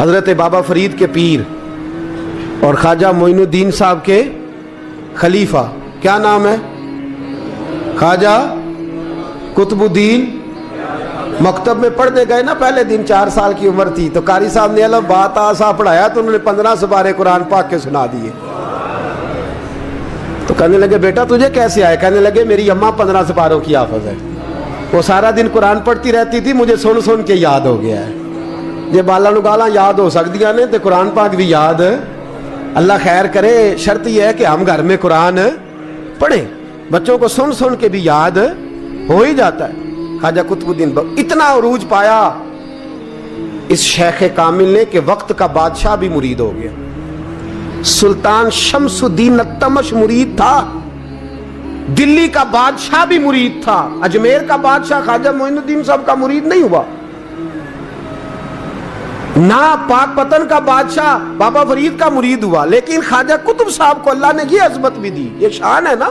حضرت بابا فرید کے پیر اور خواجہ معین الدین صاحب کے خلیفہ، کیا نام ہے؟ خواجہ قطب الدین۔ مکتب میں پڑھنے گئے نا، پہلے دن 4 سال کی عمر تھی تو قاری صاحب نے الف با تا سا پڑھایا تو انہوں نے 15 سپارے قرآن پاک کے سنا دیے۔ تو کہنے لگے بیٹا تجھے کیسے آئے؟ کہنے لگے میری اماں 15 سپاروں کی حافظ ہے، وہ سارا دن قرآن پڑھتی رہتی تھی، مجھے سن سن کے یاد ہو گیا ہے۔ یہ بالا نو گالا یاد ہو سکدیاں نے تو قرآن پاک بھی یاد، اللہ خیر کرے۔ شرط یہ ہے کہ ہم گھر میں قرآن پڑھیں، بچوں کو سن سن کے بھی یاد ہو ہی جاتا ہے۔ خواجہ قطب الدین اتنا عروج پایا اس شیخ کامل نے کہ وقت کا بادشاہ بھی مرید ہو گیا۔ سلطان شمس الدین التمش مرید تھا، دلی کا بادشاہ بھی مرید تھا، اجمیر کا بادشاہ خواجہ معین الدین صاحب کا مرید نہیں ہوا، نہ پاک پتن کا بادشاہ بابا فرید کا مرید ہوا، لیکن خواجہ قطب صاحب کو اللہ نے یہ عظمت بھی دی۔ یہ شان ہے نا،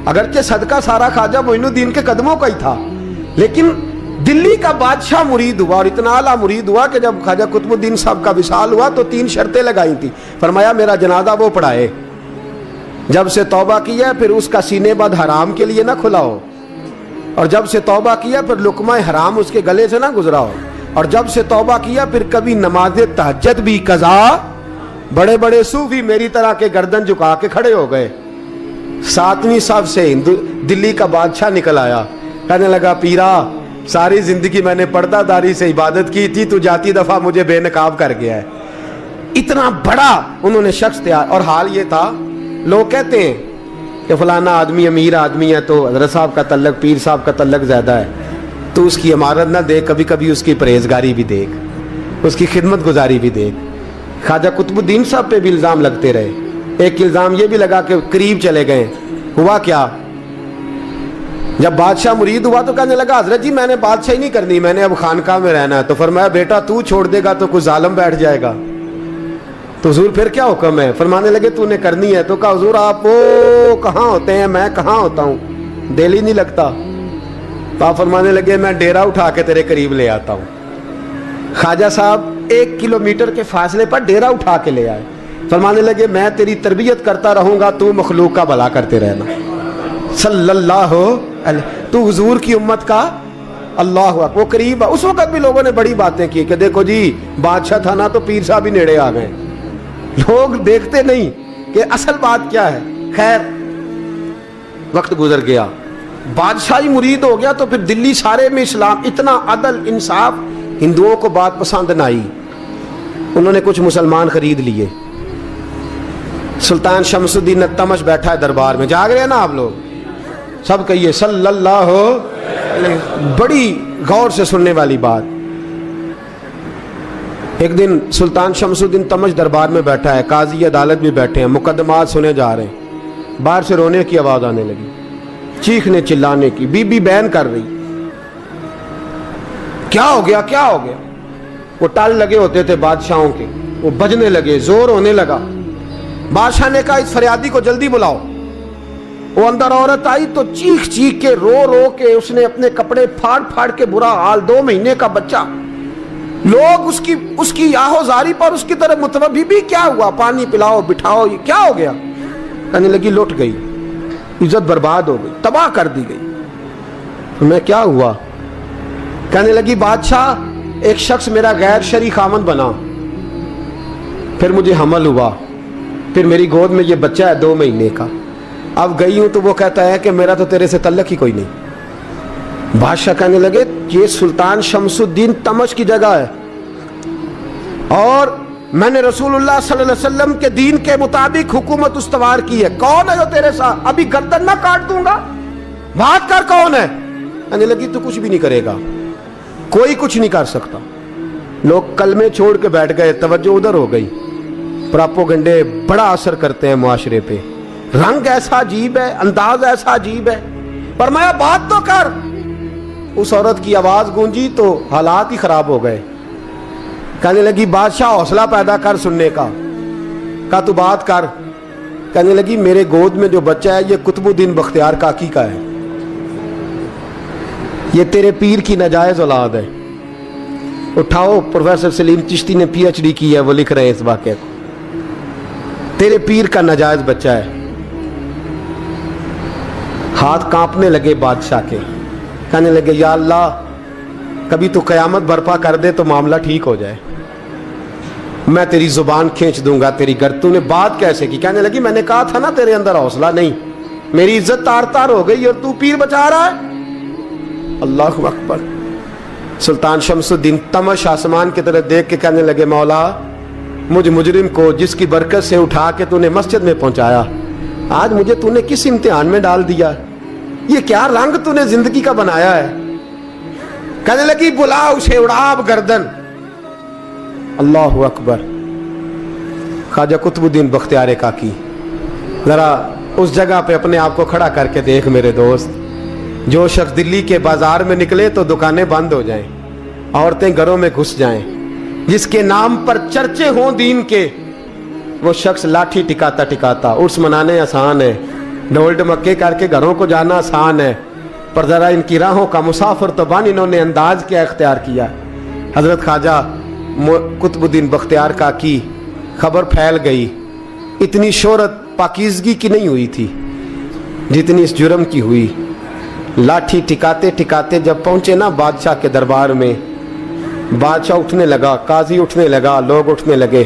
اگرچہ صدقہ سارا خواجہ معین الدین کے قدموں کا ہی تھا، لیکن دلی کا بادشاہ مرید ہوا، اور اتنا اعلیٰ مرید ہوا کہ جب خواجہ قطب الدین صاحب کا وصال ہوا تو 3 شرطیں لگائی تھی۔ فرمایا میرا جنازہ وہ پڑھائے، جب سے توبہ کیا پھر اس کا سینے بد حرام کے لیے نہ کھلا ہو، اور جب سے توبہ کیا پھر لقمہ حرام اس کے گلے سے نہ گزرا ہو، اور جب سے توبہ کیا پھر کبھی نماز تہجد بھی قضا۔ بڑے بڑے صوفی میری طرح کے گردن جھکا کے کھڑے ہو گئے۔ 7ویں صف سے دلی کا بادشاہ نکل آیا، کہنے لگا پیرا ساری زندگی میں نے پردہ داری سے عبادت کی تھی، تو جاتی دفعہ مجھے بے نقاب کر گیا ہے۔ اتنا بڑا انہوں نے شخص تیار، اور حال یہ تھا لوگ کہتے ہیں کہ فلانا آدمی امیر آدمی ہے تو حضرت صاحب کا تعلق پیر صاحب کا تعلق زیادہ ہے، تو اس کی عمارت نہ دیکھ، کبھی کبھی اس کی پرہیزگاری بھی دیکھ، اس کی خدمت گزاری بھی دیکھ۔ خواجہ قطب الدین صاحب پہ بھی الزام لگتے رہے۔ ایک الزام یہ بھی لگا کہ قریب چلے گئے۔ ہوا کیا؟ جب بادشاہ مرید ہوا تو کہنے لگا حضرت جی میں نے بادشاہی نہیں کرنی، میں نے اب خانقاہ میں رہنا ہے۔ تو فرمایا بیٹا تو چھوڑ دے گا تو کوئی ظالم بیٹھ جائے گا، تو حضور پھر کیا حکم ہے؟ فرمانے لگے تو نے کرنی ہے۔ تو کہا حضور آپ وہ کہاں ہوتے ہیں، میں کہاں ہوتا ہوں، دل ہی نہیں لگتا۔ تو آپ فرمانے لگے میں ڈیرا اٹھا کے تیرے قریب لے آتا ہوں۔ خواجہ صاحب 1 کلومیٹر کے فاصلے پر ڈیرا اٹھا کے لے آئے۔ فرمانے لگے میں تیری تربیت کرتا رہوں گا، تو مخلوق کا بھلا کرتے رہنا۔ صلی اللہ علیہ، تو حضور کی امت کا اللہ اکبر۔ وہ قریب، اس وقت بھی لوگوں نے بڑی باتیں کی کہ دیکھو جی بادشاہ تھا نا تو پیر صاحب ہی نیڑے آ گئے۔ لوگ دیکھتے نہیں کہ اصل بات کیا ہے۔ خیر وقت گزر گیا، بادشاہی مرید ہو گیا، تو پھر دلی سارے میں اسلام، اتنا عدل انصاف، ہندوؤں کو بات پسند نہ آئی، انہوں نے کچھ مسلمان خرید لیے۔ سلطان شمس الدین التمش بیٹھا ہے دربار میں، جاگ رہے ہیں نا آپ لوگ سب، کہیے صلی اللہ علیہ۔ بڑی غور سے سننے والی بات۔ ایک دن سلطان شمس الدین تمش دربار میں بیٹھا ہے، قاضی عدالت بھی بیٹھے ہیں، مقدمات سنے جا رہے ہیں، باہر سے رونے کی آواز آنے لگی، چیخنے چلانے کی، بی بی بیان کر رہی، کیا ہو گیا کیا ہو گیا؟ وہ ٹال لگے ہوتے تھے بادشاہوں کے، وہ بجنے لگے، زور ہونے لگا۔ بادشاہ نے کہا اس فریادی کو جلدی بلاؤ۔ وہ اندر عورت آئی تو چیخ چیخ کے رو رو کے اس نے اپنے کپڑے پھاڑ پھاڑ کے، برا حال، 2 مہینے کا بچہ، لوگ اس کی آہو زاری پر اس کی طرف متوجہ، بھی کیا ہوا، پانی پلاؤ بٹھاؤ، یہ کیا ہو گیا؟ کہنے لگی لٹ گئی، عزت برباد ہو گئی، تباہ کر دی گئی۔ میں کیا ہوا؟ کہنے لگی بادشاہ ایک شخص میرا غیر شرعی خامند بنا، پھر مجھے حمل ہوا، پھر میری گود میں یہ بچہ ہے 2 مہینے کا، اب گئی ہوں تو وہ کہتا ہے کہ میرا تو تیرے سے تعلق ہی کوئی نہیں۔ بادشاہ کہنے لگے یہ سلطان شمس الدین تمش کی جگہ ہے، اور میں نے رسول اللہ صلی اللہ علیہ وسلم کے دین کے مطابق حکومت استوار کی ہے، کون ہے جو تیرے ساتھ؟ ابھی گردن نہ کاٹ دوں گا، بات کر کون ہے؟ کہنے لگی تو کچھ بھی نہیں کرے گا، کوئی کچھ نہیں کر سکتا۔ لوگ کلمے چھوڑ کے بیٹھ گئے، توجہ ادھر ہو گئی۔ پراپوگنڈے بڑا اثر کرتے ہیں معاشرے پہ، رنگ ایسا عجیب ہے، انداز ایسا عجیب ہے۔ فرمایا بات تو کر۔ اس عورت کی آواز گونجی تو حالات ہی خراب ہو گئے۔ کہنے لگی بادشاہ حوصلہ پیدا کر سننے کا۔ کہا تو بات کر۔ کہنے لگی میرے گود میں جو بچہ ہے یہ قطب الدین بختیار کاکی کا ہے، یہ تیرے پیر کی ناجائز اولاد ہے، उठाओ, प्रोफेसर सलीम चिश्ती ने PhD की है, वो लिख रहे हैं इस वाक़े को। तेरे पीर का नाजायज बच्चा है। हाथ कांपने लगे बादशाह के, कहने लगे या अल्लाह कभी तो क़यामत बर्पा कर दे तो मामला ठीक हो जाए, मैं तेरी जुबान खींच दूंगा तेरी गर। तूने बात कैसे की? कहने लगी मैंने कहा था ना तेरे अंदर हौसला नहीं, मेरी इज्जत तार तार हो गई और तू पीर बचा रहा है। अल्लाहु अकबर। सुल्तान शमसुद्दीन तमश आसमान की तरफ देख के कहने लगे मौला, मुझ मुजरिम को जिसकी बरकत से उठा के तूने मस्जिद में पहुंचाया, आज मुझे तूने किस इम्तिहान में डाल दिया? ये क्या रंग तूने जिंदगी का बनाया है? कहने लगी बुला उसे, उड़ाब गर्दन। अल्लाहु अकबर। ख्वाजा कुतुबुद्दीन बख्तियार काकी, जरा उस जगह पे अपने आप को खड़ा करके देख मेरे दोस्त। जो शख्स दिल्ली के बाजार में निकले तो दुकानें बंद हो जाएं, औरतें घरों में घुस जाएं, जिसके नाम पर चर्चे हों दीन के, वो शख्स लाठी टिकाता टिकाता। उर्स मनाने आसान है, ढोल ढमक्के करके घरों को जाना आसान है, पर जरा इनकी राहों का मुसाफिर तो बन इन्होंने अंदाज क्या इख्तियार किया। हजरत ख्वाजा कुतुबुद्दीन बख्तियार काकी, खबर फैल गई। इतनी शोहरत पाकीज़गी की नहीं हुई थी जितनी इस जुर्म की हुई। लाठी टिकाते टिकाते जब पहुंचे ना बादशाह के दरबार में, बादशाह उठने लगा, काजी उठने लगा, लोग उठने लगे,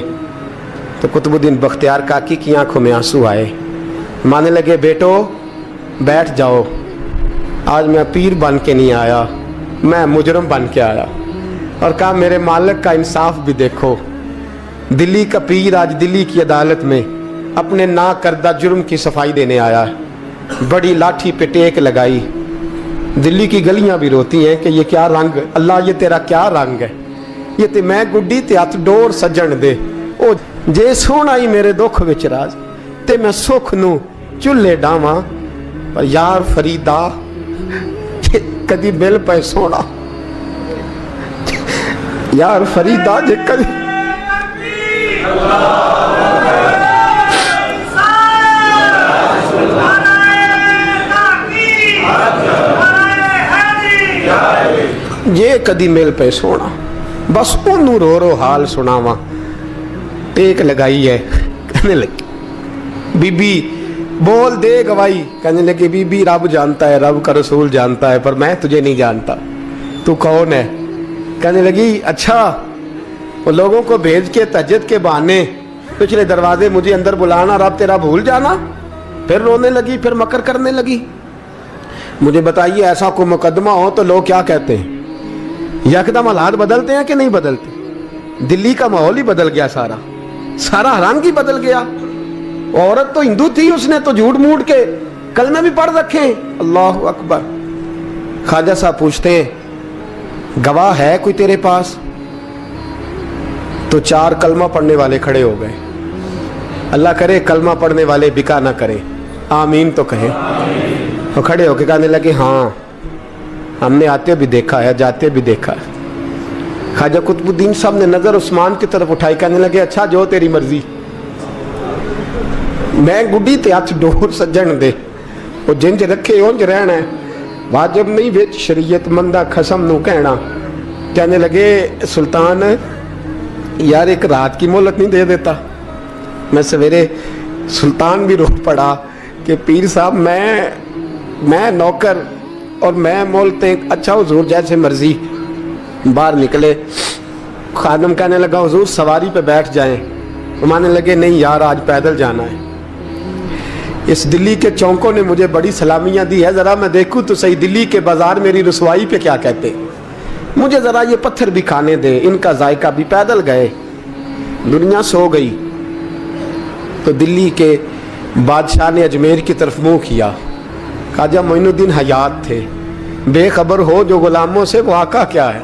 तो कुतुबुद्दीन बख्तियार काकी की आंखों में आंसू आए। मानने लगे बेटो बैठ जाओ, आज मैं पीर बन के नहीं आया, मैं मुजरम बन के आया। और कहा मेरे मालिक का इंसाफ भी देखो, दिल्ली का पीर आज दिल्ली की अदालत में अपने ना करदा जुर्म की सफाई देने आया है। बड़ी लाठी पे टेक लगाई, दिल्ली की गलियां भी रोती हैं कि ये क्या रंग, अल्लाह ये तेरा क्या रंग है, ये ते मैं गुड्डी ते हथ डोर सजन दे। ओ जे सोना ही मेरे दुख विच राज, ते मैं सुख नू चुल्हे डावां, पर यार फरीदा कदी मिल पे सोना, यार फरीदा जे कदी। ये कदी मिल पे सोना, बस ओनू रो रो हाल सुनावा। टेक लगाई है, कहने लगी बीबी बोल दे गवाही। कहने लगी बीबी रब जानता है, रब का रसूल जानता है, पर मैं तुझे नहीं जानता, तू कौन है? कहने लगी अच्छा, वो लोगों को भेज के तहज्जुद के बहाने पिछले दरवाजे मुझे अंदर बुलाना, रब तेरा भूल जाना। फिर रोने लगी, फिर मकर करने लगी। मुझे बताइए ऐसा कोई मुकदमा हो तो लोग क्या कहते हैं? यकदम हालात बदलते हैं कि नहीं बदलते? दिल्ली का माहौल ही बदल गया, सारा सारा रंग ही बदल गया। औरत तो हिंदू थी, उसने तो झूठ मूठ के कलमे भी पढ़ रखे। अल्लाह अकबर। ख्वाजा साहब पूछते हैं गवाह है कोई तेरे पास? तो 4 कलमा पढ़ने वाले खड़े हो गए। अल्लाह करे कलमा पढ़ने वाले बिका ना करें, आमीन तो कहें। तो खड़े होके कहने लगे हाँ हमने आते भी देखा है, जाते भी देखा है। ख्वाजा कुतुबुद्दीन साहब ने नजर उस्मान की तरफ उठाई, कहने लगे अच्छा जो तेरी मर्जी, मैं गुड्डी ते हथ डोर सज्जन दे, वो जिंज रखे उंज रहना है, वाजिब नहीं विच शरीयत मंदा खसम नू कहना। कहने लगे सुल्तान यार एक रात की मोहलत नहीं दे देता? मैं सवेरे सुल्तान भी रो पड़ा कि पीर साहब मैं नौकर और मैं मोलते। अच्छा हुजूर जैसे मर्जी। बाहर निकले, खादम कहने लगा हुजूर सवारी पे बैठ जाएं। वो मानने लगे नहीं यार आज पैदल जाना है। इस दिल्ली के चौंकों ने मुझे बड़ी सलामियां दी है, जरा मैं देखूं तो सही दिल्ली के बाजार मेरी रसवाई पे क्या कहते, मुझे जरा ये पत्थर भी खाने दे, इनका जायका भी। पैदल गए, दुनिया सो गई तो दिल्ली के बादशाह ने अजमेर की तरफ मुंह किया। ख्वाजा मोइनुद्दीन हयात थे। बेखबर हो जो गुलामों से वो आका क्या है,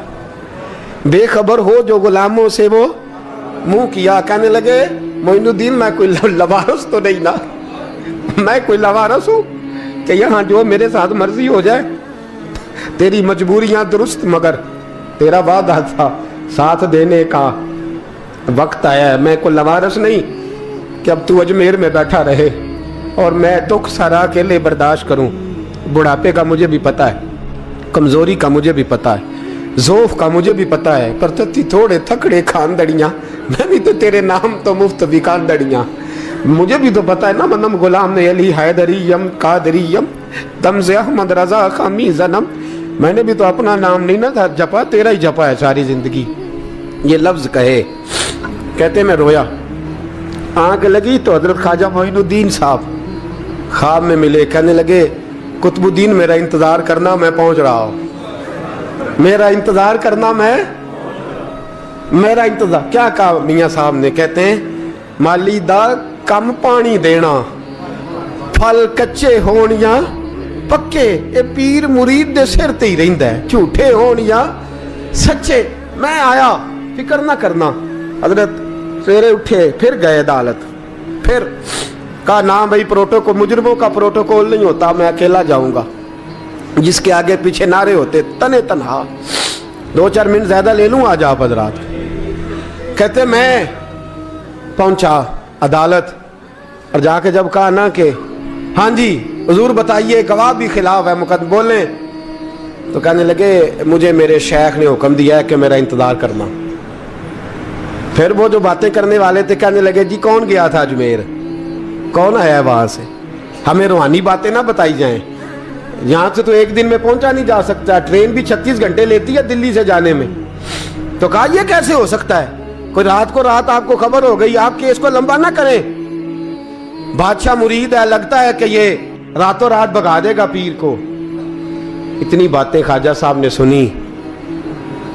बेखबर हो जो गुलामों से वो मुंह किया। कहने लगे मोइनुद्दीन मैं कोई लवारस तो नहीं ना, मैं कोई लवारस हूँ कि यहाँ जो मेरे साथ मर्जी हो जाए? तेरी मजबूरियां दुरुस्त, मगर तेरा वादा था साथ देने का वक्त आया है। मैं कोई लवारस नहीं कि अब तू अजमेर में बैठा रहे और मैं दुख सारा अकेले बर्दाश्त करूं। बुढ़ापे का मुझे भी पता है, कमज़ोरी का मुझे भी पता है, ज़ौफ़ का मुझे भी पता है, पर तत्ती थोड़े थकड़े खानदड़ियाँ, मैं भी तो तेरे नाम तो मुफ्त भी खानदड़ियाँ। मुझे भी तो पता है ना, मनम गुलाम ने अली हैदरियम कादरियम तमज़े अहमद रज़ा खामी ज़नम। मैंने भी तो अपना नाम नहीं ना था जपा, तेरा ही जपा है सारी ज़िंदगी। ये लफ्ज़ कहे, कहते मैं रोया, आँख लगी तो हज़रत ख्वाजा मोइनुद्दीन साहब ख्वाब में मिले। कहने लगे, कुतुबुद्दीन मेरा इंतज़ार करना, मैं पहुँच रहा हूँ। मेरा इंतज़ार करना, मेरा इंतज़ार। क्या कहा मियाँ साहब ने? कहते हैं, माली दा कम पानी देना, फल कच्चे होण या पक्के, ये पीर मुरीद दे सिर ते ही रहिंदा है, झूठे होण या सच्चे। मैं आया, फिक्र ना करना। हजरत सवेरे उठे, फिर गए अदालत, फिर कहा ना भाई प्रोटोकॉल, मुजरिमों का प्रोटोकॉल नहीं होता, मैं अकेला जाऊंगा। जिसके आगे पीछे नारे होते तने तनहा। 2-4 मिनट ज्यादा ले लूं आज आप हजरात। कहते मैं पहुंचा अदालत और जाके जब कहा ना कि हाँ जी हुजूर बताइए, गवाह भी खिलाफ है, मुकदमा बोलें, तो कहने लगे मुझे मेरे शेख ने हुक्म दिया है कि मेरा इंतजार करना। फिर वो जो बातें करने वाले थे कहने लगे, जी कौन गया था अजमेर, कौन आया है वहां से, हमें रूहानी बातें ना बताई जाएं। यहाँ से तो एक दिन में पहुंचा नहीं जा सकता, ट्रेन भी 36 घंटे लेती है दिल्ली से जाने में। तो कहा यह कैसे हो सकता है, कोई रात को रात आपको खबर हो गई, आप केस को लंबा ना करें। बादशाह मुरीद है, लगता है कि ये रातों रात भगा देगा पीर को। इतनी बातें ख्वाजा साहब ने सुनी।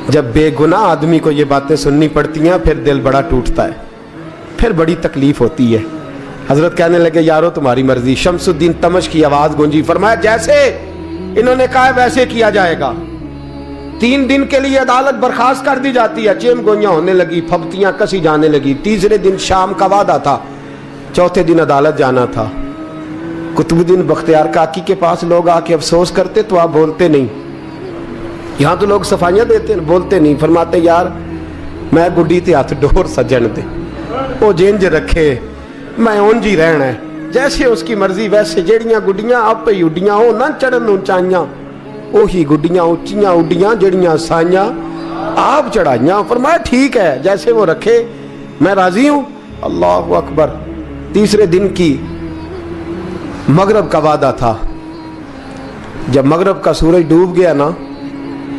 जब बेगुनाह आदमी को ये बातें सुननी पड़ती हैं, फिर दिल बड़ा टूटता है, फिर बड़ी तकलीफ होती है। हजरत कहने लगे, यारो तुम्हारी मर्जी। शमसुद्दीन तमश की आवाज गूंजी, फरमाया जैसे इन्होंने कहा वैसे किया जाएगा। 3 दिन के लिए अदालत बर्खास्त कर दी जाती है। चेम गोइयां होने लगी, फबतियां कसी जाने लगी। तीसरे दिन शाम का वादा था, चौथे दिन अदालत जाना था। कुतुबुद्दीन बख्तियार काकी के पास लोग आके अफसोस करते तो आप बोलते नहीं। यहाँ तो लोग सफाइयां देते हैं, बोलते नहीं। फरमाते यार मैं गुड्डी ते हथ डोर सजन दे, वो जिंज रखे मैं उंज ही रहना है, जैसे उसकी मर्जी वैसे। जेड़ियां गुड्डियां आप ही उड्डियां हो ना चढ़न ऊंचाइयां, ओही गुड्डियां उच्चियां उड्डियां जेड़ियां साइयां आप चढ़ाइयां। फरमाया ठीक है, जैसे वो रखे मैं राजी हूं। अल्लाह अकबर। तीसरे दिन की मगरब का वादा था। जब मगरब का सूरज डूब गया ना,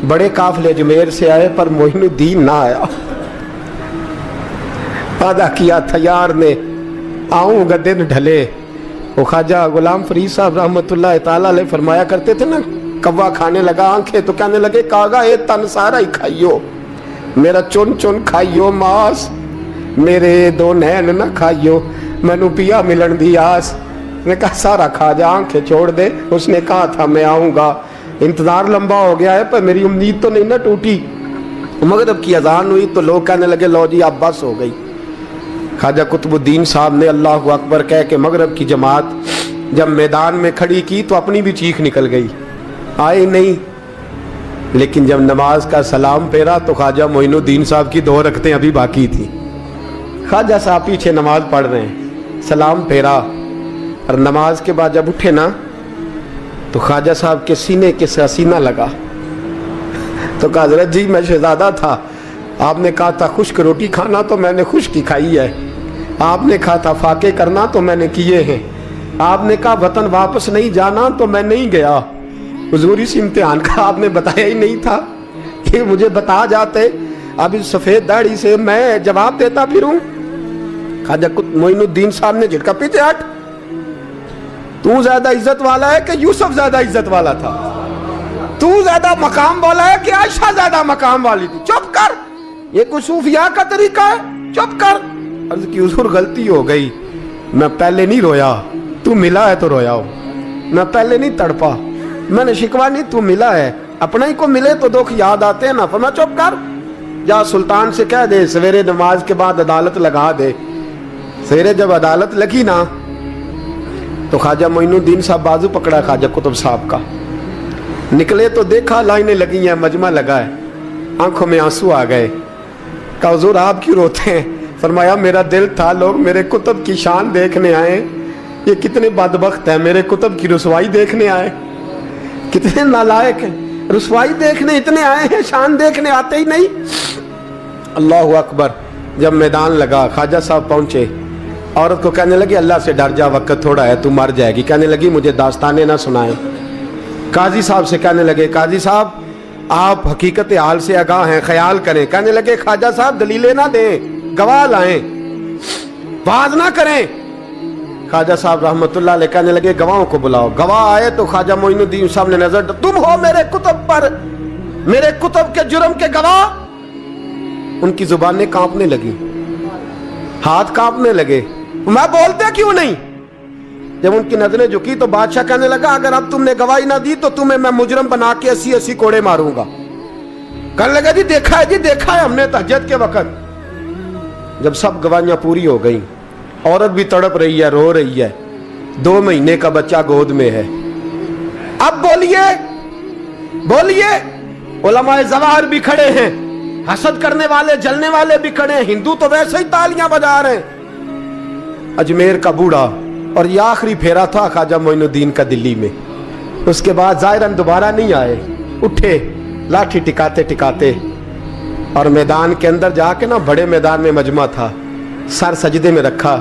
बड़े काफले अजमेर से आए पर मोइनुद्दीन ना आया। वादा किया था यार ने, आऊंगा दिन ढले। वो ख्वाजा गुलाम फरीद साहब रहमतुल्लाह ताला अलैह फरमाया करते थे ना, कव्वा खाने लगा आंखें तो कहने लगे, कागा ये तन सारा ही खाइयो, मेरा चुन चुन खाइयो मास, मेरे 2 नैन ना खाइयो, मैनू पिया मिलन दी आस। ने कहा सारा खा जा, आंखें छोड़ दे। उसने कहा था मैं आऊंगा, इंतजार लंबा हो गया है पर मेरी उम्मीद तो नहीं ना टूटी। मगरिब की अजान हुई तो लोग कहने लगे लो जी अब बस हो गई। ख्वाजा कुतुबुद्दीन साहब ने अल्लाह अकबर कह के मगरिब की जमात जब मैदान में खड़ी की तो अपनी भी चीख निकल गई, आए नहीं। लेकिन जब नमाज का सलाम फेरा तो ख्वाजा मोइनुद्दीन साहब की 2 रकतें अभी बाकी थी। ख्वाजा साहब पीछे नमाज पढ़ रहे हैं, सलाम फेरा और नमाज के बाद जब उठे ना तो ख्वाजा साहब के सीने के साथ सीना लगा। तो कहा हजरत जी मैं शहजादा था, आपने कहा था खुश्क रोटी खाना तो मैंने खुश्क ही खाई है, आपने कहा था फाके करना तो मैंने किए हैं, आपने कहा वतन वापस नहीं जाना तो मैं नहीं गया। हुजूर इस इम्तिहान का आपने बताया ही नहीं था, कि मुझे बता जाते अब इस सफेद दाढ़ी से मैं जवाब देता फिरूं। ख्वाजा मोइनुद्दीन साहब ने झटका, पीछे हट, तू ज्यादा इज्जत वाला है कि यूसुफ ज्यादा इज्जत वाला था, तू ज्यादा मकाम वाला है कि आयशा ज्यादा मकाम वाली थी, चुप कर, ये कोई सूफिया का तरीका है, चुप कर। अर्ज की हुजूर गलती हो गई, मैं पहले नहीं रोया, तू मिला है तो रोया हो, मैं पहले नहीं तड़पा, मैंने शिकवा नहीं, तू मिला है, अपना ही को मिले तो दुख याद आते हैं ना। फरमा चुप कर, जा सुल्तान से कह दे सवेरे नमाज के बाद अदालत लगा दे। सवेरे जब अदालत लगी ना तो ख्वाजा मोइनुद्दीन साहब बाजू पकड़ा ख्वाजा कुतुब साहब का, निकले तो देखा लाइनें लगी हैं, मजमा लगा है, आंखों में आंसू आ गए। कहा हुजूर आप क्यों रोते हैं? फरमाया मेरा दिल था लोग मेरे कुतुब की शान देखने आए, ये कितने बदबख्त हैं, मेरे कुतुब की रुसवाई देखने आए, कितने नालायक हैं। रसवाई देखने इतने आए हैं, शान देखने आते ही नहीं। अल्लाह अकबर। जब मैदान लगा, ख्वाजा साहब पहुंचे, औरत को कहने लगी अल्लाह से डर जा, वक्त थोड़ा है, तू मर जाएगी। कहने लगी मुझे दास्ताने ना सुनाए। काजी साहब से कहने लगे काजी साहब आप हकीकत हाल से आगाह हैं, ख्याल करें। कहने लगे ख्वाजा साहब दलीलें ना दें, गवाह लाएं, वाज ना करें। ख्वाजा साहब रहमतुल्लाह अलैह कहने लगे गवाहों को बुलाओ। गवाह आए तो ख्वाजा मोइनुद्दीन साहब ने नजर, तुम हो मेरे कुतुब पर, मेरे कुतुब के जुर्म के गवाह। उनकी जुबानें कांपने लगी, हाथ कांपने लगे, मैं बोलते क्यों नहीं। जब उनकी नजरें झुकी तो बादशाह कहने लगा अगर अब तुमने गवाही ना दी तो तुम्हें मैं मुजरम बना के 80-80 कोड़े मारूंगा। कहने लगा जी देखा है, जी देखा है हमने तहज्जुद के वक्त। जब सब गवाहियां पूरी हो गई, औरत भी तड़प रही है, रो रही है, 2 महीने का बच्चा गोद में है। अब बोलिए बोलिए, उलमाए ज़वाहिर भी खड़े हैं, हसद करने वाले जलने वाले भी खड़े हैं, हिंदू तो वैसे ही तालियां बजा रहे हैं। अजमेर का बूढ़ा, और ये आखिरी फेरा था ख्वाजा मोइनुद्दीन का दिल्ली में। उसके बाद ज़ाहिरन दोबारा नहीं आए, उठे लाठी टिकाते टिकाते और मैदान के अंदर जाके ना, बड़े मैदान में मजमा था, सर सजदे में रखा।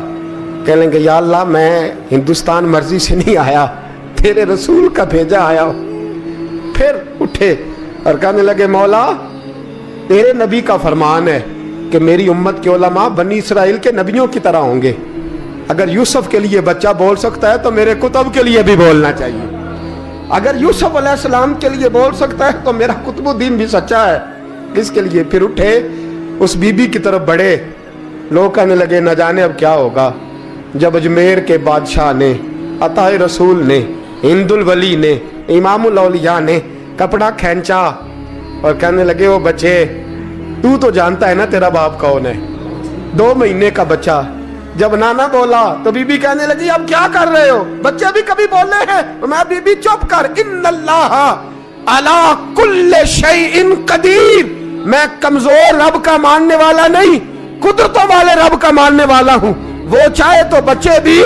कह लेंगे या अल्लाह मैं हिंदुस्तान मर्जी से नहीं आया, तेरे रसूल का भेजा आया। फिर उठे और कहने लगे मौला तेरे नबी का फरमान है कि मेरी उम्मत के उलमा बनी इसराइल के नबियों की तरह होंगे। अगर यूसुफ के लिए बच्चा बोल सकता है तो मेरे कुतुब के लिए भी बोलना चाहिए। अगर यूसुफ अलैहिस्सलाम के लिए बोल सकता है तो मेरा कुतुबुद्दीन भी सच्चा है। किसके लिए? फिर उठे उस बीबी की तरफ बढ़े। लोग कहने लगे न जाने अब क्या होगा। जब अजमेर के बादशाह ने, अताए रसूल ने, हिंदुल वली ने, इमामुल औलिया ने कपड़ा खींचा और कहने लगे वो बच्चे तू तो जानता है ना तेरा बाप कौन है। 2 महीने का बच्चा। जब नाना बोला तो बीबी कहने लगी अब क्या कर रहे हो, बच्चे भी कभी बोले हैं। मैं बीबी चुप कर, इन्नल्लाह अला कुल्ले शैइन कदीर, मैं कमजोर रब का मानने वाला नहीं, कुदरतों वाले रब का मानने वाला हूँ। वो चाहे तो बच्चे भी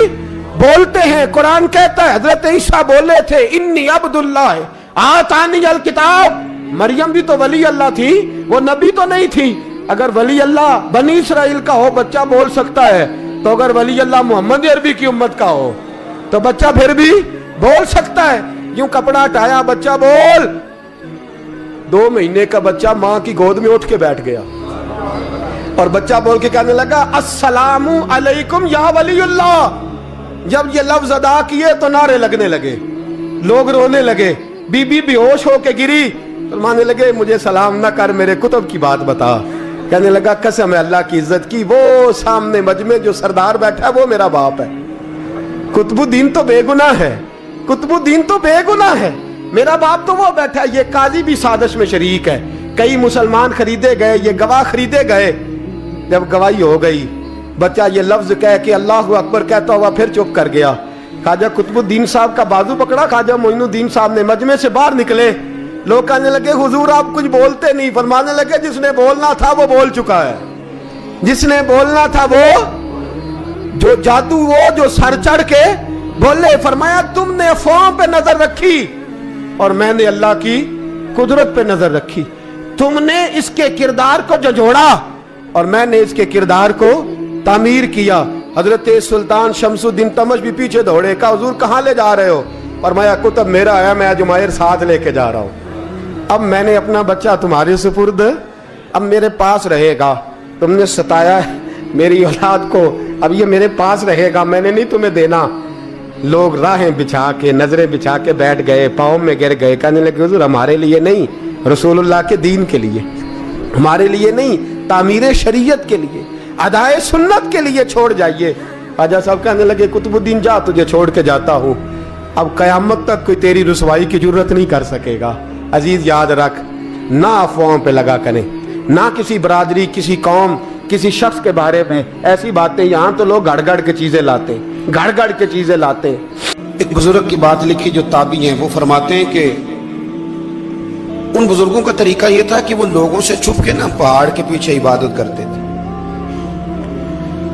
बोलते हैं। कुरान कहता है हजरत ईसा बोले थे इन्नी अब्दुल्लाह आतानी अल किताब। मरियम भी तो वली अल्लाह थी, वो नबी तो नहीं थी। अगर वली अल्लाह बनी इसराइल का हो बच्चा बोल सकता है, तो अगर वली अल्लाह मोहम्मद अरबी की उम्मत का हो तो बच्चा फिर भी बोल सकता है। यूं कपड़ा हटाया, बच्चा बोल। 2 महीने का बच्चा मां की गोद में उठ के बैठ गया और बच्चा बोल के कहने लगा अस्सलामु अलैकुम या वलीउल्लाह। जब ये लफ्ज अदा किए तो नारे लगने लगे, लोग रोने लगे, बीबी बेहोश होके गिरी। फरमाने लगे मुझे सलाम ना कर, मेरे कुतुब की बात बता। कहने लगा कसम है अल्लाह की इज्जत की, वो सामने मजमे जो सरदार बैठा है वो मेरा बाप है। कुतुबुद्दीन तो बेगुनाह है, कुतुबुद्दीन तो बेगुनाह है, मेरा बाप तो वो बैठा है। ये काजी भी साजिश में शरीक है। कई मुसलमान खरीदे गए, ये गवाह खरीदे गए। जब गवाही हो गई, बच्चा ये लफ्ज कह के अल्लाह अकबर कहता हुआ फिर चुप कर गया। ख्वाजा कुतुबुद्दीन साहब का बाजू पकड़ा, ख्वाजा मोइनुद्दीन साहब ने मजमे से बाहर निकले। लोग कहने लगे हुजूर आप कुछ बोलते नहीं। फरमाने लगे जिसने बोलना था वो बोल चुका है, जिसने बोलना था वो, जो जादू वो जो सर चढ़ के बोले। फरमाया तुमने अफवाहों पे नजर रखी और मैंने अल्लाह की कुदरत पे नजर रखी। तुमने इसके किरदार को झंझोड़ा और मैंने इसके किरदार को तामीर किया। हजरत सुल्तान शमसुद्दीन तमश भी पीछे दौड़े, कहा हुजूर कहाँ ले जा रहे हो? फरमाया कुतुब मेरा आया, मैं जुमैर साथ लेके जा रहा हूं। अब मैंने अपना बच्चा तुम्हारे सुपुर्द, अब मेरे पास रहेगा। तुमने सताया मेरी औलाद को, अब ये मेरे पास रहेगा, मैंने नहीं तुम्हें देना। लोग राहें बिछा के, नजरें बिछा के बैठ गए, पाँव में गिर गए। कहने लगे हुजूर हमारे लिए नहीं, रसूलुल्लाह के दीन के लिए, हमारे लिए नहीं, तामीर शरीयत के लिए, अदाए सुन्नत के लिए छोड़ जाइए। ख्वाजा साहब कहने लगे कुतुबुद्दीन जा, तुझे छोड़ के जाता हूँ, अब कयामत तक कोई तेरी रुसवाई की जरूरत नहीं कर सकेगा। अजीज याद रख, ना अफवाहों पे लगा करें, ना किसी बरादरी, किसी कौम, किसी शख्स के बारे में ऐसी बातें। यहाँ तो लोग गड़ के चीजें लाते, गड़ के चीजें लाते। एक बुजुर्ग की बात लिखी जो ताबी हैं, वो फरमाते हैं कि उन बुजुर्गों का तरीका ये था कि वो लोगों से छुप के ना पहाड़ के पीछे इबादत करते थे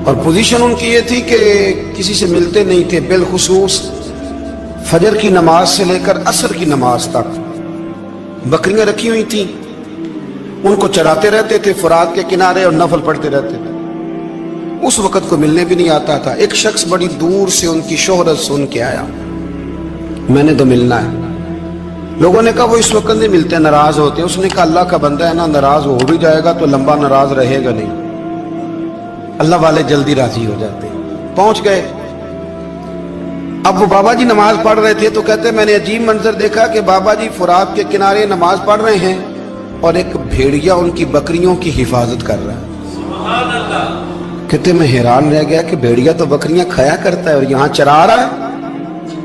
और पोजीशन उनकी ये थी कि किसी से मिलते नहीं थे, बिलखुसूस फजर की नमाज से लेकर असर की नमाज तक बकरियां रखी हुई थी, उनको चराते रहते थे फुरात के किनारे और नफल पढ़ते रहते थे। उस वक्त को मिलने भी नहीं आता था। एक शख्स बड़ी दूर से उनकी शोहरत सुन के आया, मैंने तो मिलना है। लोगों ने कहा वो इस वक्त नहीं मिलते, नाराज होते हैं। उसने कहा अल्लाह का बंदा है ना, नाराज हो भी जाएगा तो लंबा नाराज रहेगा नहीं। अल्लाह वाले जल्दी राजी हो जाते हैं। पहुंच गए। अब वो बाबा जी नमाज पढ़ रहे थे तो कहते मैंने अजीब मंजर देखा कि बाबा जी फुरात के किनारे नमाज पढ़ रहे हैं और एक भेड़िया उनकी बकरियों की हिफाजत कर रहा है। कहते मैं हैरान रह गया कि भेड़िया तो बकरियां खाया करता है और यहाँ चरा रहा है।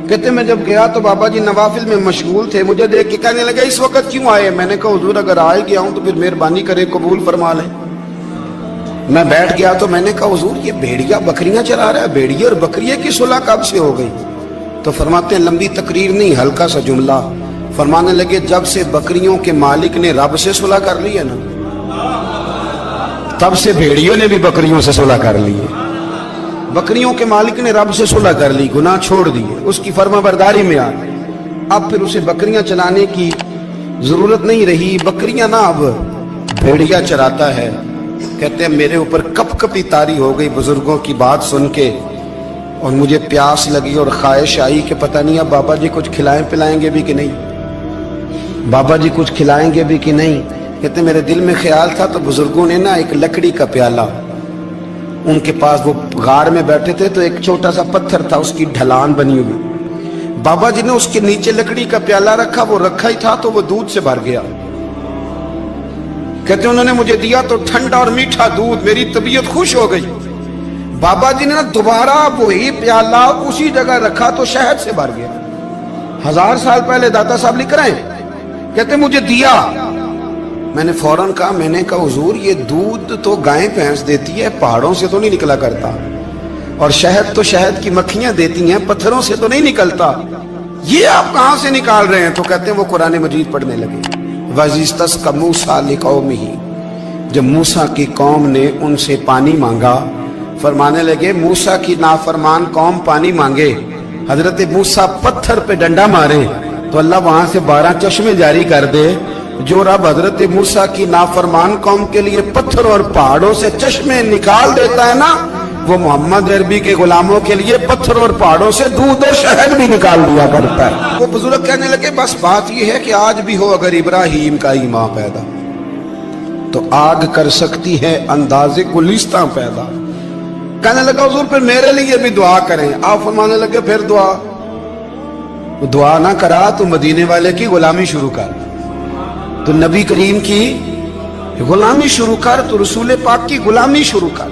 कहते मैं जब गया तो बाबा जी नवाफिल में मशगूल थे, मुझे देख के कहने लगे इस वक्त क्यों आए? मैंने कहा हुजूर अगर आ ही गया हूं तो फिर मेहरबानी करे कबूल फरमा ले। मैं बैठ गया तो मैंने कहा हुजूर ये भेड़िया बकरियां चरा रहा है, भेड़िया और बकरिया की सुलह कब से हो गई? तो फरमाते हैं लंबी तकरीर नहीं, हल्का सा जुमला। फरमाने लगे जब से बकरियों के मालिक ने रब से सुलह कर ली है ना, तब से भेड़ियों ने भी बकरियों से सुलह कर ली है। बकरियों के मालिक ने रब से सुलह कर ली, गुनाह छोड़ दिए, उसकी फर्माबरदारी में आ गए। अब फिर उसे बकरियां चलाने की जरूरत नहीं रही। बकरियां ना अब भेड़िया चराता है। कहते हैं मेरे ऊपर कपकपी तारी हो गई बुजुर्गों की बात सुन के, और मुझे प्यास लगी और ख्वाहिश आई कि पता नहीं अब बाबा जी कुछ खिलाएं पिलाएंगे भी कि नहीं, बाबा जी कुछ खिलाएंगे भी कि नहीं। कहते मेरे दिल में ख्याल था तो बुजुर्गों ने ना एक लकड़ी का प्याला, उनके पास वो गार में बैठे थे तो एक छोटा सा पत्थर था, उसकी ढलान बनी हुई, बाबा जी ने उसके नीचे लकड़ी का प्याला रखा, वो रखा ही था तो वो दूध से भर गया। कहते उन्होंने मुझे दिया तो ठंडा और मीठा दूध, मेरी तबीयत खुश हो गई। बाबा जी ने ना दोबारा वही प्याला उसी जगह रखा तो शहद से भर गया। 1000 साल पहले दाता साहब लिख रहे हैं। कहते मुझे दिया, मैंने फौरन कहा, मैंने कहा हुजूर ये दूध तो गाय भैंस देती है, पहाड़ों से तो नहीं निकला करता, और शहद तो शहद की मक्खियां देती हैं, पत्थरों से तो नहीं निकलता, ये आप कहां से निकाल रहे हैं? तो कहते हैं वो कुरान मजीद पढ़ने लगे। वज़िस्तस्क़ा मूसा लिक़ौमिही, जब मूसा की कौम ने उनसे पानी मांगा, फरमाने लगे मूसा की नाफरमान कौम पानी मांगे, हजरत मूसा पत्थर पे डंडा मारे तो अल्लाह वहां से 12 चश्मे जारी कर दे। जो रब हजरत मूसा की नाफरमान कौम के लिए पत्थर और पहाड़ों से चश्मे निकाल देता है ना, वो मोहम्मद अरबी के गुलामों के लिए पत्थर और पहाड़ों से दूध और शहद भी निकाल दिया करता है। वो बुजुर्ग कहने लगे बस बात ये है कि आज भी हो अगर इब्राहिम का ईमान पैदा तो आग कर सकती है अंदाजे गुलिस्तां पैदा। कहने लगा हुजूर फिर मेरे लिए भी दुआ करें। आप फरमाने लगे फिर दुआ ना करा तो मदीने वाले की गुलामी शुरू कर, तो नबी करीम की गुलामी शुरू कर, तो रसूल पाक की गुलामी शुरू कर।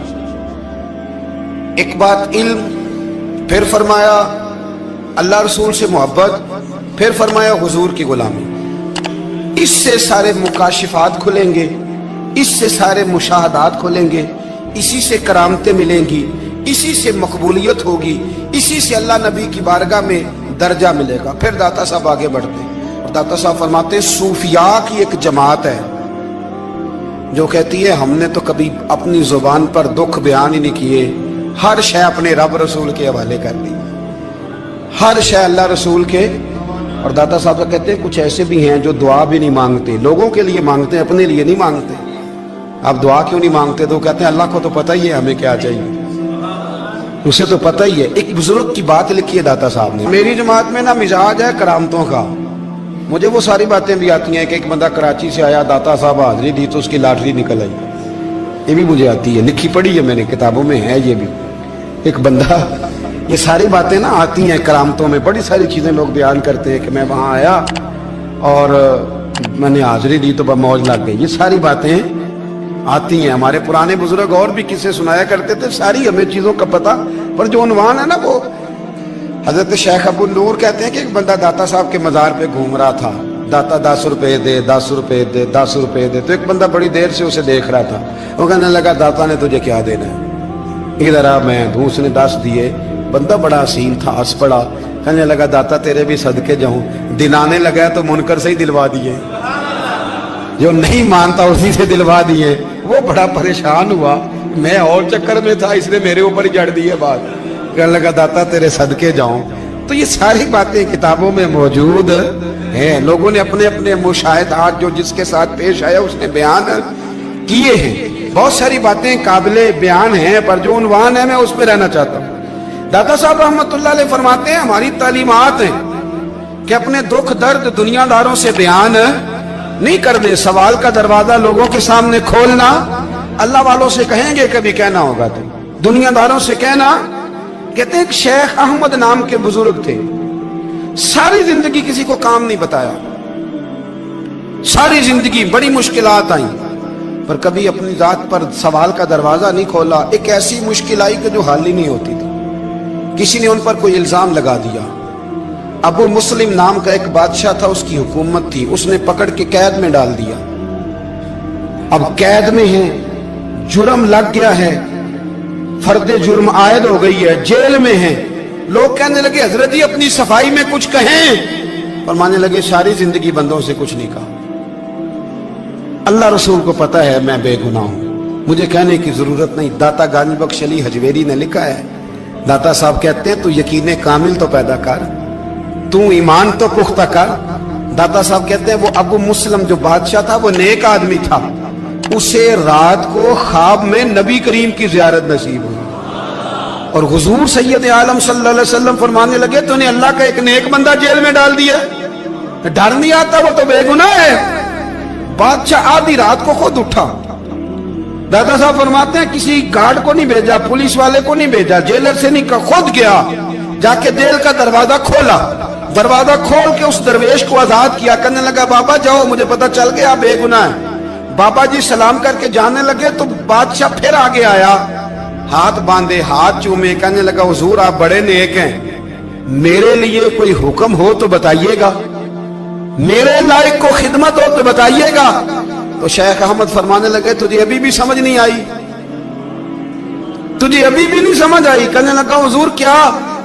एक बात इल्म, फिर फरमाया अल्लाह रसूल से मोहब्बत, फिर फरमाया हुजूर की गुलामी। इससे सारे मुकाशिफात खुलेंगे, इससे सारे मुशाहदात खुलेंगे, इसी से करामतें मिलेंगी, इसी से मकबूलियत होगी, इसी से अल्लाह नबी की बारगाह में दर्जा मिलेगा। फिर दाता साहब आगे बढ़ते और दाता साहब फरमाते सूफिया की एक जमात है जो कहती है हमने तो कभी अपनी जुबान पर दुख बयान ही नहीं किए, हर शय अपने रब रसूल के हवाले कर दी, हर शय अल्लाह रसूल के। और दाता साहब कहते हैं कुछ ऐसे भी हैं जो दुआ भी नहीं मांगते, लोगों के लिए मांगते हैं, अपने लिए नहीं मांगते। आप दुआ क्यों नहीं मांगते? तो कहते हैं अल्लाह को तो पता ही है हमें क्या चाहिए, उसे तो पता ही है। एक बुजुर्ग की बात लिखी है दाता साहब ने, मेरी जमात में ना मिजाज है करामतों का, मुझे वो सारी बातें भी आती हैं कि एक बंदा कराची से आया, दाता साहब हाजिरी दी तो उसकी लॉटरी निकल आई, ये भी मुझे आती है, लिखी पढ़ी है मैंने, किताबों में है ये भी। एक बंदा, ये सारी बातें ना आती हैं करामतों में, बड़ी सारी चीजें लोग बयान करते हैं कि मैं वहां आया और मैंने हाजिरी दी तो मौज लग गई, ये सारी बातें आती हैं। हमारे पुराने बुजुर्ग और भी किस्से सुनाया करते थे, सारी हमें चीजों का पता, पर जो उन्वान है ना वो हजरत शेख अबू नूर कहते हैं कि एक बंदा दाता साहब के मजार पे घूम रहा था, दाता 10 रुपए दे, 10 रुपए दे, 10 रुपए दे। तो एक बंदा बड़ी देर से उसे देख रहा था, वो कहने लगा दाता ने तुझे क्या देना है? इधर आ मैं दूँ। उसने 10 दिए। बंदा बड़ा हसीन था, हंस पड़ा, कहने लगा दाता तेरे भी सदके जाऊं। दिलाने लगा तो मुनकर से ही दिलवा दिए, जो नहीं मानता उसी से दिलवा दिए। वो बड़ा परेशान हुआ, मैं और चक्कर में था, इसने मेरे ऊपर ही जड़ दी है बात। कहने लगा दाता तेरे सदके जाऊं। तो ये सारी बातें किताबों में मौजूद है। लोगों ने अपने अपने मुशाहिदात जो जिसके साथ पेश आया उसने बयान किए हैं। बहुत सारी बातें काबिले बयान हैं, पर जो उन्वान है मैं उस पर रहना चाहता हूँ। दाता साहब रहमतुल्लाह अलैह फरमाते हैं, हमारी तालीमात हैं कि अपने दुख दर्द दुनियादारों से बयान नहीं कर दे। सवाल का दरवाजा लोगों के सामने खोलना, अल्लाह वालों से कहेंगे कभी कहना होगा तो, दुनियादारों से कहना। कहते हैं कि शेख अहमद नाम के बुजुर्ग थे, सारी जिंदगी किसी को काम नहीं बताया, सारी जिंदगी बड़ी मुश्किलात आई, पर कभी अपनी जात पर सवाल का दरवाजा नहीं खोला। एक ऐसी मुश्किल आई कि जो हल ही नहीं होती थी। किसी ने उन पर कोई इल्जाम लगा दिया। अबू मुस्लिम नाम का एक बादशाह था, उसकी हुकूमत थी, उसने पकड़ के कैद में डाल दिया। अब कैद में है, जुर्म लग गया है, फर्दे जुर्म आयद हो गई है, जेल में है। लोग कहने लगे हजरत जी अपनी सफाई में कुछ कहें, और मानने लगे सारी जिंदगी बंदों से कुछ नहीं कहा। अल्लाह रसूल को पता है मैं बेगुनाह हूं, मुझे कहने की जरूरत नहीं। दाता गानी बख्श अली हजवेरी ने लिखा है, दाता साहब कहते हैं तू यकीन कामिल तो पैदा कर, तू ईमान तो पुख्ता कर। दाता साहब कहते हैं वो अबू मुस्लिम जो बादशाह था वो नेक आदमी था, उसे रात को ख्वाब में नबी करीम की ज़ियारत नसीब हुई, और हुजूर सैयद आलम सल्लल्लाहु अलैहि वसल्लम फरमाने लगे तूने अल्लाह का एक नेक बंदा जेल में डाल दिया, डर नहीं आता, वो तो बेगुनाह है। बादशाह आधी रात को खुद उठा। दादा साहब फरमाते हैं किसी गार्ड को नहीं भेजा, पुलिस वाले को नहीं भेजा, जेलर से नहीं, खुद गया, जाके जेल का दरवाजा खोला। दरवाजा खोल के उस दरवेश को आजाद किया, कहने लगा बाबा जाओ, मुझे पता चल गया बेगुनाह है। बाबा जी सलाम करके जाने लगे तो बादशाह फिर आगे आया, हाथ बांधे, हाथ चूमे, कहने लगा हुजूर आप बड़े नेक हैं, मेरे लिए कोई हुक्म हो तो बताइएगा, मेरे लायक को खिदमत हो तो बताइएगा। तो शेख अहमद फरमाने लगे तुझे अभी भी समझ नहीं आई, तुझे अभी भी नहीं समझ आई। कहने लगा हुजूर क्या?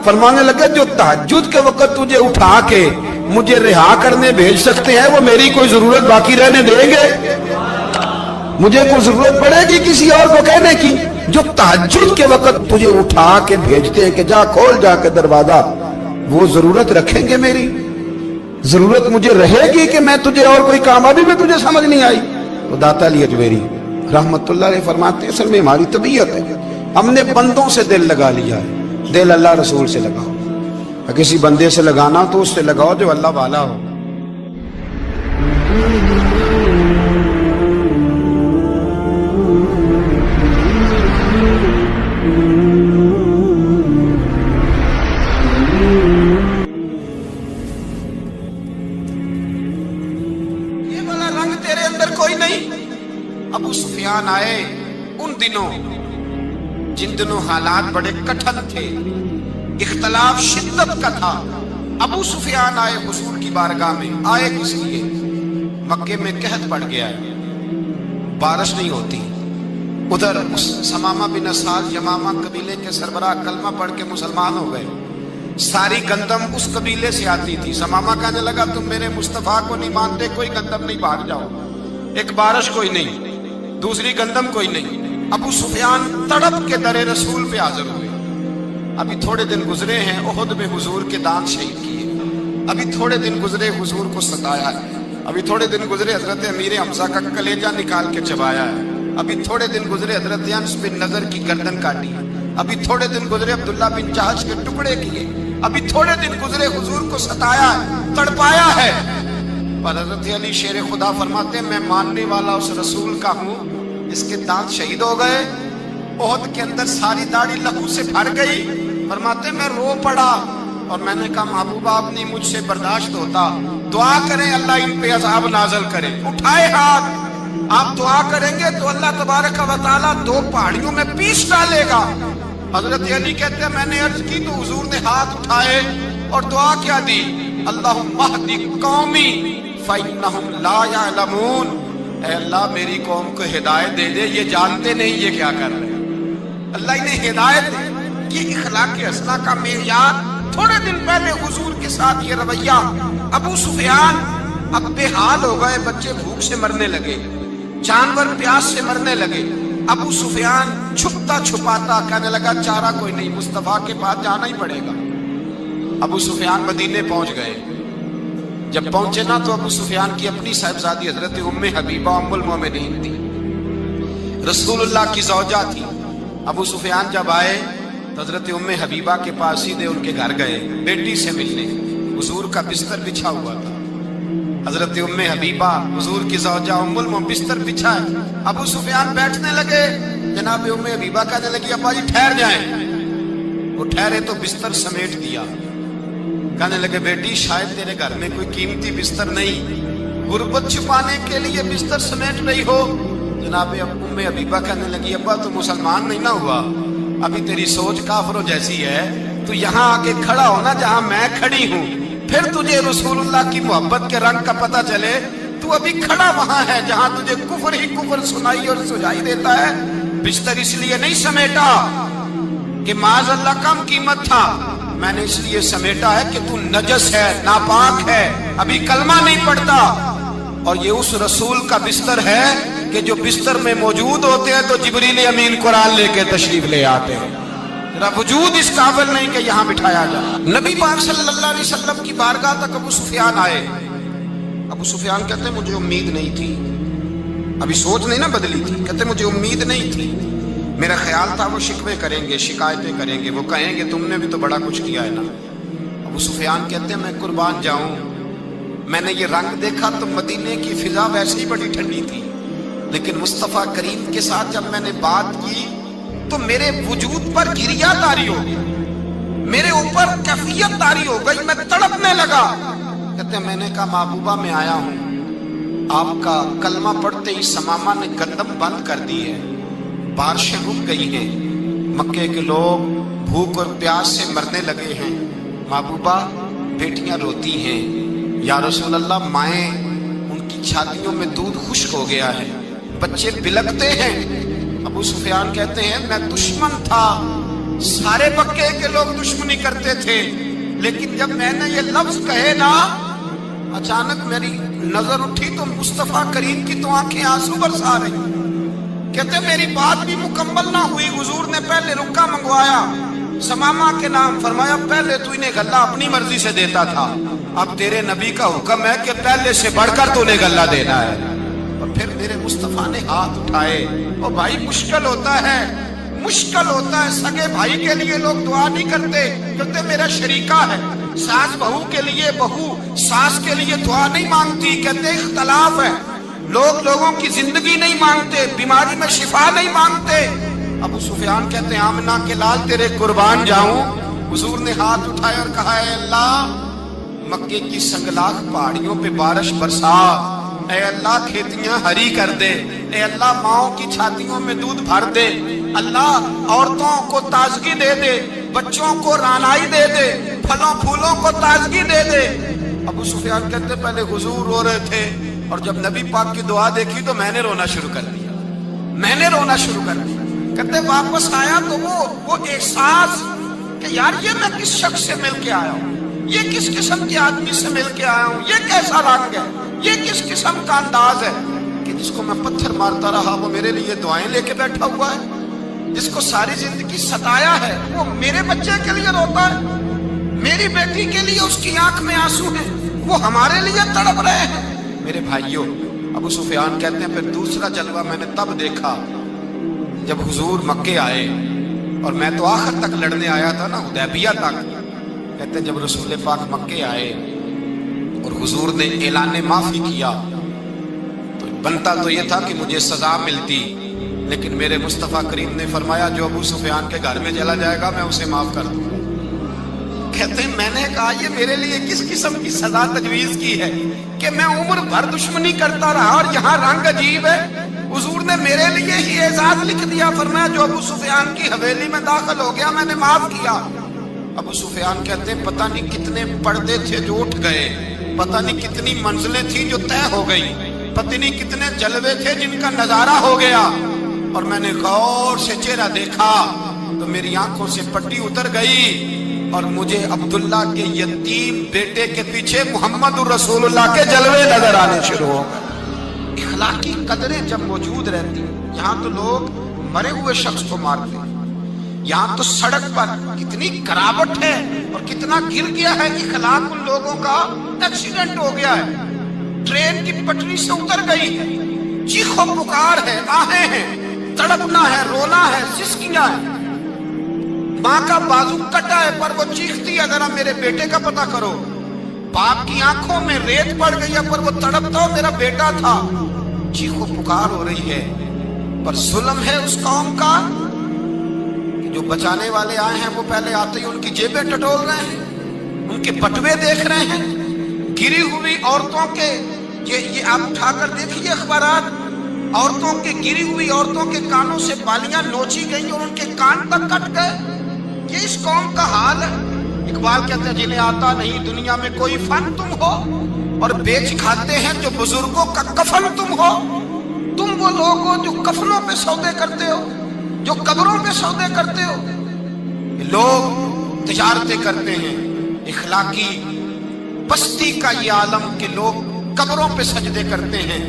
फरमाने लगे जो तहज्जुद के वक्त तुझे उठा के मुझे रिहा करने भेज सकते हैं वो मेरी कोई जरूरत बाकी रहने देंगे? मुझे कोई जरूरत पड़ेगी किसी और को कहने की? जो तहज्जुद के वक्त तुझे उठा के भेजते हैं कि जा खोल जाके दरवाजा, वो जरूरत रखेंगे मेरी? जरूरत मुझे रहेगी कि मैं तुझे और कोई काम, अभी में तुझे समझ नहीं आई? तो दाता अली अजमेरी रहमतुल्लाह अलैह फरमाते हैं असल में हमारी तबीयत है, हमने बंदों से दिल लगा लिया है। दिल अल्लाह रसूल से लगाओ, किसी बंदे से लगाना तो उससे लगाओ जो अल्लाह वाला हो। ये वाला रंग तेरे अंदर कोई नहीं। अबू सुफियान आए उन दिनों जिन दिनों हालात बड़े कठिन थे, इख्तलाफ शिद्दत का था। अबू सुफियान आए हुजूर की बारगाह में, आए किस लिए? मक्के में कहत पड़ गया है, बारिश नहीं होती। उधर समामा बिन असाल यमामा कबीले के सरबराह कलमा पढ़ के मुसलमान हो गए। सारी गंदम उस कबीले से आती थी। समामा कहने लगा तुम मेरे मुस्तफा को नहीं मानते, कोई गंदम नहीं, भाग जाओ। एक बारिश कोई नहीं, दूसरी गंदम कोई नहीं। अबू सुफियान तड़प के दरे रसूल पे हाजिर हुए। अभी थोड़े दिन गुजरे हैं, ओहद में हुजूर के दांत शहीद किए। अभी थोड़े दिन गुजरे हुजूर को सताया है। अभी थोड़े दिन गुजरे हजरत अमीर हमजा का कलेजा निकाल के चबाया है। अभी थोड़े दिन गुजरे हजरत अनस बिन नजर की गर्दन काटी। अभी थोड़े दिन गुजरे अब्दुल्ला बिन जहाज के टुकड़े किए। अभी थोड़े दिन गुजरे हुजूर को सताया है, तड़पाया है। पर हजरत अली शेर खुदा फरमाते मैं मानने वाला उस रसूल का हूँ इसके दांत शहीद हो गए। ओहद के अंदर सारी दाढ़ी लहू से भर गई। फरमाते मैं रो पड़ा और मैंने कहा महबूबा आप नहीं मुझसे बर्दाश्त होता, दुआ करें अल्लाह इन पे अज़ाब नाज़िल करे। उठाए हाथ, आप दुआ करेंगे तो अल्लाह तबारक व तआला दो पहाड़ियों में पीस डालेगा। हजरत अली कहते हैं मैंने अर्ज की तो हुजूर ने हाथ उठाए और दुआ क्या दी, अल्लाहुम्मा हदी कौमी फइन्नहुम ला यअलमून। ऐ अल्लाह मेरी कौम को हिदायत दे दे, ये जानते नहीं ये क्या कर रहे हैं। अल्लाह इन्हें हिदायत दे। कि इखलाक हसना का मेयार, थोड़े दिन पहले हुजूर के साथ ये रवैया। अबू सुफियान अब बेहाल हो गए, बच्चे भूख से मरने लगे, जानवर प्यास से मरने लगे। अबू सुफियान छुपता छुपाता कहने लगा चारा कोई नहीं, मुस्तफा के पास जाना ही पड़ेगा। अबू सुफियान मदीने पहुंच गए। जब पहुंचे ना तो अबू सुफियान की अपनी साहिबजादी हजरत उम्मे हबीबा उम्मुल मोमिनीन थी, रसूलुल्लाह की ज़ौजा थी। अबू सुफियान जब आए तो हजरत उम्मे हबीबा के पास सीधे उनके घर गए बेटी से मिलने। हुजूर का बिस्तर बिछा हुआ था, हजरत उम्मे हबीबा हुजूर की ज़ौजा उम्मुल मोमिनीन बिस्तर बिछाए, अबू सुफियान बैठने लगे। जनाब उम्मे हबीबा कहने लगी अब्बा जी ठहर जाएं। वो ठहरे तो बिस्तर समेट दिया। कहने लगे बेटी शायद तेरे घर में कोई कीमती बिस्तर नहीं, गुर्बत छुपाने के लिए बिस्तर समेट रही हो। जनाब उम्मे हबीबा कहने लगी अब्बा तू मुसलमान नहीं ना हुआ, अभी तेरी सोच काफिरों जैसी है, तू यहाँ आके खड़ा हो ना जहाँ मैं खड़ी हूँ, फिर तुझे रसूलुल्लाह की मोहब्बत के रंग का पता चले। तू अभी खड़ा वहां है जहाँ तुझे कुफर ही कुफर सुनाई और सुझाई देता है। बिस्तर इसलिए नहीं समेटा कि माज़अल्लाह कम कीमत था, मैंने इसलिए समेटा है कि तू नजस है, नापाक है, अभी कलमा नहीं पढ़ता। और ये उस रसूल का बिस्तर है कि जो बिस्तर में मौजूद होते हैं तो जिब्रील अमीन कुरान लेके तशरीफ ले आते हैं। तेरा वजूद इस काबिल नहीं कि यहाँ बिठाया जाए। नबी पाक सल्लल्लाहु अलैहि वसल्लम की बारगाह तक अबू सुफियान आए। अबू सुफियान कहते मुझे उम्मीद नहीं थी, अभी सोच नहीं ना बदली थी, कहते मुझे उम्मीद नहीं थी, मेरा ख्याल था वो शिकवे करेंगे, शिकायतें करेंगे, वो कहेंगे तुमने भी तो बड़ा कुछ किया है ना। अबू सुफियान कहते हैं मैं कुर्बान जाऊं, मैंने ये रंग देखा तो मदीने की फिजा वैसे ही बड़ी ठंडी थी, लेकिन मुस्तफ़ा करीम के साथ जब मैंने बात की तो मेरे वजूद पर गिरिया तारी हो गई, मेरे ऊपर कैफियत तारी हो गई, मैं तड़पने लगा। कहते मैंने कहा महबूबा मैं आया हूं, आपका कलमा पढ़ते ही समामा ने गंदम बंद कर दी है, बारिशें रुक गई हैं, मक्के के लोग भूख और प्यास से मरने लगे हैं, महबूबा बेटियां रोती हैं, या रसूल अल्लाह माएँ उनकी छातियों में दूध खुश्क हो गया है, बच्चे बिलकते हैं। अबू सुफियान कहते हैं मैं दुश्मन था, सारे मक्के के लोग दुश्मनी करते थे, लेकिन जब मैंने ये लफ्ज कहे ना अचानक मेरी नजर उठी तो मुस्तफा करीम की तो आंखें आंसू बरसा रही। कहते मेरी बात भी मुकम्मल ना हुई, हुजूर ने पहले रुक्का मंगवाया समामा के नाम, फरमाया पहले तू इन्हें गल्ला अपनी मर्जी से देता था, अब तेरे नबी का हुक्म है कि पहले से बढ़कर तूने गल्ला देना है। और फिर मेरे मुस्तफा ने हाथ उठाए। और भाई मुश्किल होता है, मुश्किल होता है, सगे भाई के लिए लोग दुआ नहीं करते, कहते मेरा शरीका है, सास बहू के लिए बहू सास के लिए दुआ नहीं मांगती, कहते इख्तलाफ है, लोग लोगों की जिंदगी नहीं मांगते, बीमारी में शिफा नहीं मांगते। अबू सुफियान कहते हैं आमना के लाल तेरे कुर्बान जाऊं। हुजूर ने हाथ उठाए और कहा है अल्लाह मक्के की संगलाख पहाड़ियों पे बारिश बरसा, ऐ अल्लाह खेतियां हरी कर दे, ऐ अल्लाह माओं की छातियों में दूध भर दे, अल्लाह औरतों को ताजगी दे दे, बच्चों को रानाई दे दे, फलों फूलों को ताजगी दे दे। अबू सुफियान कहते पहले हुजूर रो रहे थे और जब नबी पाक की दुआ देखी तो मैंने रोना शुरू कर दिया, मैंने रोना शुरू कर दिया। कहते वापस आया तो वो एहसास कि यार ये मैं किस शख्स से मिल के आया हूँ, ये किस किस्म के आदमी से मिल के आया हूँ, ये कैसा रंग है, ये किस किस्म का अंदाज है कि जिसको मैं पत्थर मारता रहा वो मेरे लिए दुआएं लेके बैठा हुआ है, जिसको सारी जिंदगी सताया है वो मेरे बच्चे के लिए रोता है, मेरी बेटी के लिए उसकी आंख में आंसू है, वो हमारे लिए तड़प रहे हैं। मेरे भाइयों, अबू सुफियान कहते हैं फिर दूसरा जलवा मैंने तब देखा जब हुजूर मक्के आए, और मैं तो आखिर तक लड़ने आया था ना, हुदैबिया तक। कहते जब रसूल पाक मक्के आए और हुजूर ने ऐलान माफी किया तो बनता तो ये था कि मुझे सजा मिलती, लेकिन मेरे मुस्तफ़ा करीम ने फरमाया जो अबू सुफियान के घर में चला जाएगा मैं उसे माफ कर दूंगा। कहते हैं मैंने कहा ये मेरे लिए किस किस्म की सजा तजवीज की है कि मैं उम्र भर दुश्मनी करता रहा और यहाँ रंग अजीब है। हुजूर ने मेरे लिए ही एजाज लिख दिया, फरमाया जो अबू सुफियान की हवेली में दाखिल हो गया मैंने माफ किया। अबू सुफियान कहते हैं पता नहीं कितने पर्दे थे जो उठ गए, पता नहीं कितनी मंजिलें थी जो तय हो गई, पता नहीं कितने जलवे थे जिनका नजारा हो गया। और मैंने गौर से चेहरा देखा तो मेरी आंखों से पट्टी उतर गई और मुझे अब्दुल्ला के यतीम बेटे के पीछे मोहम्मद रसूलुल्लाह के जलवे नजर आने शुरू हो गए। इखलाकी कदरें जब मौजूद रहती हैं, यहाँ तो लोग मरे हुए शख्स को मारते हैं, यहाँ तो सड़क पर कितनी करावट है और कितना गिर गया है इखलाक उन लोगों का एक्सीडेंट हो गया है, ट्रेन की पटरी से उतर गई है, चीखो पुकार है, आहें हैं, तड़पना है, रोना है, सिसकियां है, माँ का बाजू कटा है पर वो चीखती है जरा मेरे बेटे का पता करो, बाप की आंखों में रेत पड़ गई है पर वो तड़पता हो मेरा बेटा था, चीखो पुकार हो रही है। पर जुल्म है उस कौम का कि जो बचाने वाले आए हैं वो पहले आते ही उनकी जेबें टटोल रहे हैं, उनके बटवे देख रहे हैं, गिरी हुई औरतों के ये आप उठाकर देखिए अखबारात, औरतों के गिरी हुई औरतों के कानों से बालियां नोची गई और उनके कान तक कट गए। ये इस कौम का हाल है। इकबाल कहते हैं जिन्हें आता नहीं दुनिया में कोई फन तुम हो और बेच खाते हैं जो बुजुर्गों का कफन तुम हो। तुम वो लोग हो जो कफनों पे सौदे करते हो, जो कब्रों पे सौदे करते हो। लोग तिजारतें करते हैं, इखलाकी पस्ती का ये आलम के लोग कब्रों पे सजदे करते हैं,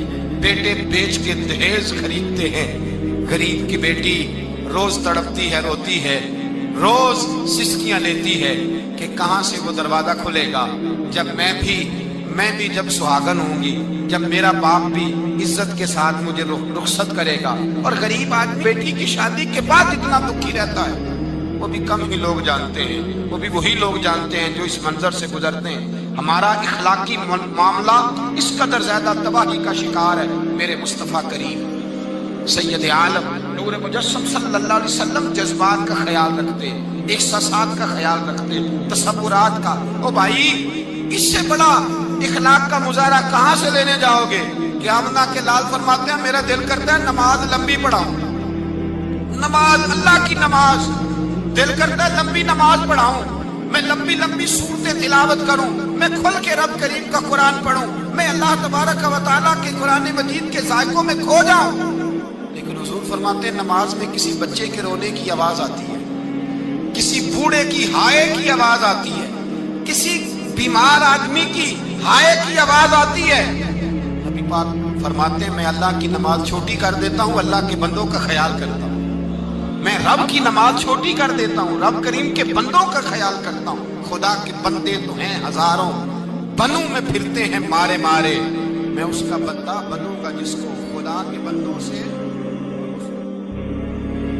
बेटे बेच के दहेज खरीदते हैं। गरीब की बेटी रोज तड़पती है, रोती है, रोज सिसकियां लेती है कि कहां से वो दरवाजा खुलेगा जब मैं भी जब सुहागन होंगी, जब मेरा बाप भी इज्जत के साथ मुझे रुखसत करेगा। और गरीब आदमी बेटी की शादी के बाद इतना दुखी रहता है वो भी कम ही लोग जानते हैं, वो भी वही लोग जानते हैं जो इस मंजर से गुजरते हैं। हमारा इखलाकी मामला इस कदर ज्यादा तबाही का शिकार है। मेरे मुस्तफा करीम सैयद आलम नूर मुजस्सम सल्लल्लाहु अलैहि वसल्लम जज्बात का ख्याल रखते, एहसासात का ख्याल रखते, तसव्वुरात का। ओ भाई, इससे बड़ा इखलाक का मुजाहरा कहां से लेने जाओगे? क़यामत के लाल फरमाते हैं मेरा दिल करता है नमाज लंबी पढ़ाऊं, नमाज अल्लाह की नमाज, दिल करता है लंबी नमाज पढ़ाऊं, मैं लंबी लंबी सूरतें तिलावत करूं, मैं खुल के रब करीम का कुरान पढ़ूं, मैं अल्लाह तबारक व तआला के कुरान मजीद के जायकों में खो जाऊं। लेकिन हुजूर फरमाते हैं नमाज में किसी बच्चे के रोने की आवाज आती है, किसी बूढ़े की हाय की आवाज आती है, किसी बीमार आदमी की हाय की आवाज आती है। नबी पाक फरमाते हैं मैं अल्लाह की नमाज छोटी कर देता हूं, अल्लाह के बंदों का ख्याल करता हूं। मैं रब की नमाज छोटी कर देता हूं, रब करीम के बंदों का ख्याल करता हूं। खुदा के बंदे तो हैं हजारों, बनूं में फिरते हैं मारे मारे, मैं उसका बंदा बनूंगा जिसको खुदा के बंदों से।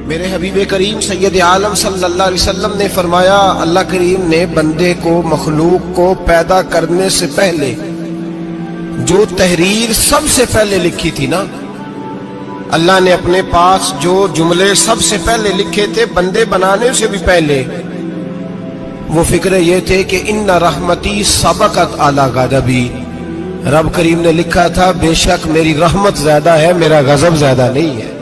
मेरे हबीब करीम सैयद आलम सल्लल्लाहु अलैहि वसल्लम ने फरमाया अल्लाह करीम ने बंदे को मखलूक को पैदा करने से पहले जो तहरीर सबसे पहले लिखी थी ना, अल्लाह ने अपने पास जो जुमले सबसे पहले लिखे थे बंदे बनाने से भी पहले, वो फिक्र ये थे कि इन्ना रहमती सबकत अला गज़बी। रब करीम ने लिखा था बेशक मेरी रहमत ज्यादा है, मेरा गजब ज्यादा नहीं है।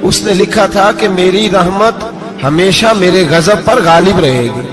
उसने लिखा था कि मेरी रहमत हमेशा मेरे गजब पर गालिब रहेगी।